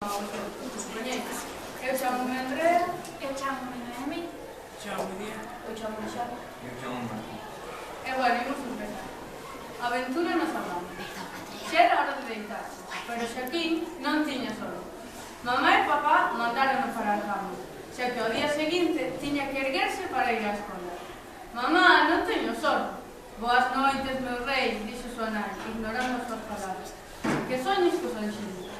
Eu chamo-me Andrea. Eu chamo-me Noemi. Chamo-me Dia. Eu chamo-me Xavi. Eu chamo Marco. E bueno, imos empezar. A aventura nos amamos. Xa era hora de deitarse, pero Xaquín non tiña sono. Mamá e papá mandaron para a cama, xa que ao día seguinte tiña que erguerse para ir á escola. Mamá, non teño sono. Boas noites, meu rei, dixo súa nai, ignorando as súas palabras. Que soñes cos anxiños?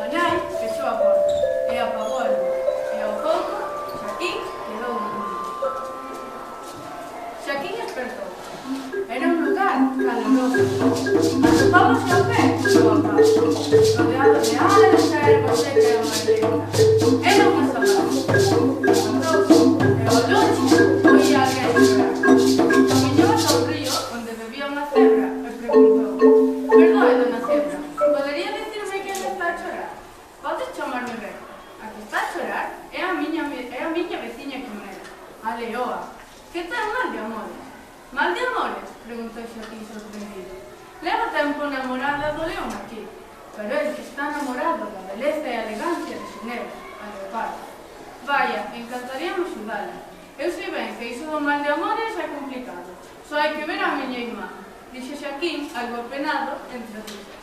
A nai fechou a porta e apagou a luz, e ao pouco Xaquín quedou dormido. Xaquín despertou. Era un lugar caloroso. Atopábase ao pé do acaso, rodeado de alas e erva seca e amarelenta. Era unha sabana. Levantouse e ao longe oía alguén chorar. Camiñou ata o río onde bebía unha cebra e preguntou: "Perdoe, dona cebra, podería dicirme quen está a chorar? Podes chamarme rei? A que está a chorar é a miña veciña Quimera, a leoa, que ten mal de amores." "Mal de amores?", preguntou Xaquín sorprendido. "Leva tempo namorada do león aquí, pero el que está namorado da beleza e elegancia de Xenebra, a leoparda. Vaya, encantaríame axudala. Eu sei ben que iso do mal de amores é complicado. Só hai que ver a miña irmá", dixo Xaquín, algo penado entre as risas.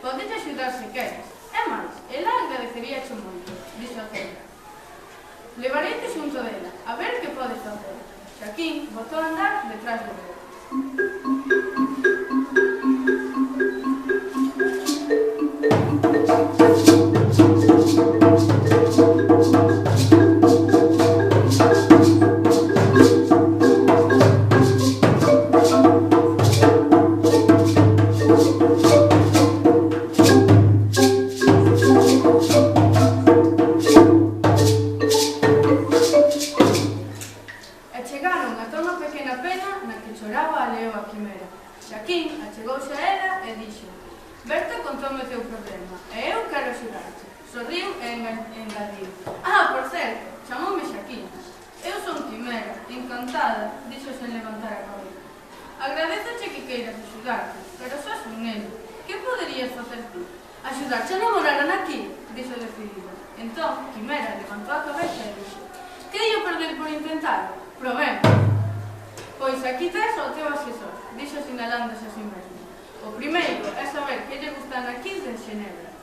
"Podes axudar se queres. É máis, ela agradeceríache moito", dixo a cebra. "Levareite xunto dela, a ver que podes facer." Xaquín botou a andar detrás do rei. Chegaron ata unha pequena pena na que choraba a leoa Quimera. Xaquín achegouse a ela e dixo: "Berta contoume o teu problema e eu quero axudarte." Sorriu e engadiu: "Ah, por certo, chamoume Xaquín. Eu son Quimera, encantada", dixo sen levantar a cabeza. "Agradézoche que queiras axudarte, pero sos un neno. Que poderías facer tú?" "Axudarche a namoraran aquí", dixo decidido. Entón, Quimera levantou a cabeza e dixo: "Que ia perder por intentarlo? Probemos." "Pois aquí tes o teu asesor", dixo sinalándose a si mesmo. "O primeiro é saber que lle gustan aquí de Xenebra.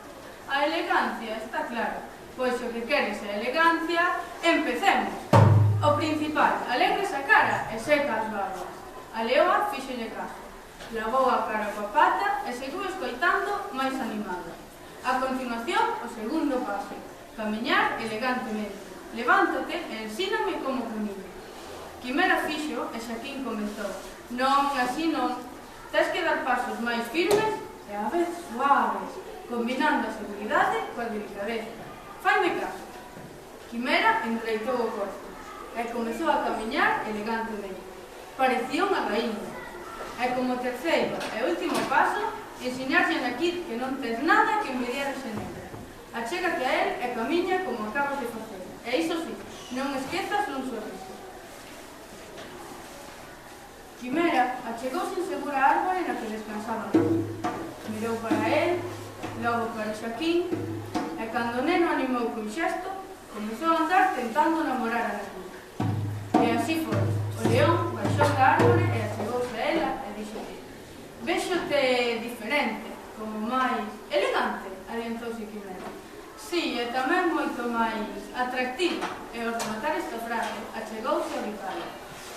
A elegancia, está claro, pois o que queres é elegancia, empecemos. O principal, alegres a cara e seca as barbas." A leoa fíxolle caso. Lavou a cara coa pata e seguiu escoitando máis animada. A continuación, o segundo paso: camiñar elegantemente. "Levántate e ensíname como camiño." Quimera fixo e Xaquín comentou: "Non, así non. Tes que dar pasos máis firmes e a vez suaves, combinando a seguridade coa delicadeza. Faime caso." Quimera endereitou o corpo e comezou a camiñar elegantemente. Parecía unha raíña. E como terceiro e último paso, ensinarlle aquí que non tes nada que envidiar a Xenebra. Achégate a él e camiña como acabas de facer. E iso sí, non esquezas un sorriso. Quimera achegouse insegura á árbore na que descansaban. Mirou para él, logo para Xaquín, e cando o neno animou cun xesto, comezou a andar tentando namorar a Xaquín. E así foi. O león baixou da árbore e achegouse a ela e dixolle: "Véxote diferente, como máis elegante", adiantouse Quimera. "Sí, e tamén moito máis atractiva", e ao rematar esta frase achegouse a bicala.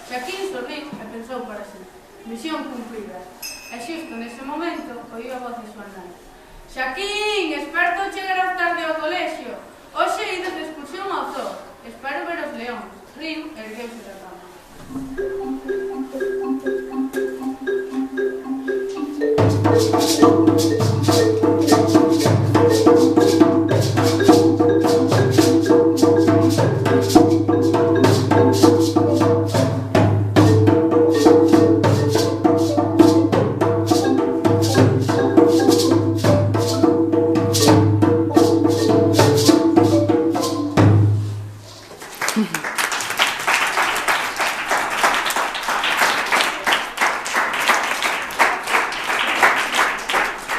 Xaquín sorriu e pensou para si: misión cumprida. E xusto nese momento oíu a voz de súa nai: "Xaquín, esperto chegarás tarde ao colexio. Hoxe ides de excursión ao zoo. Espero ver os leóns." Riu e ergueuse da cama.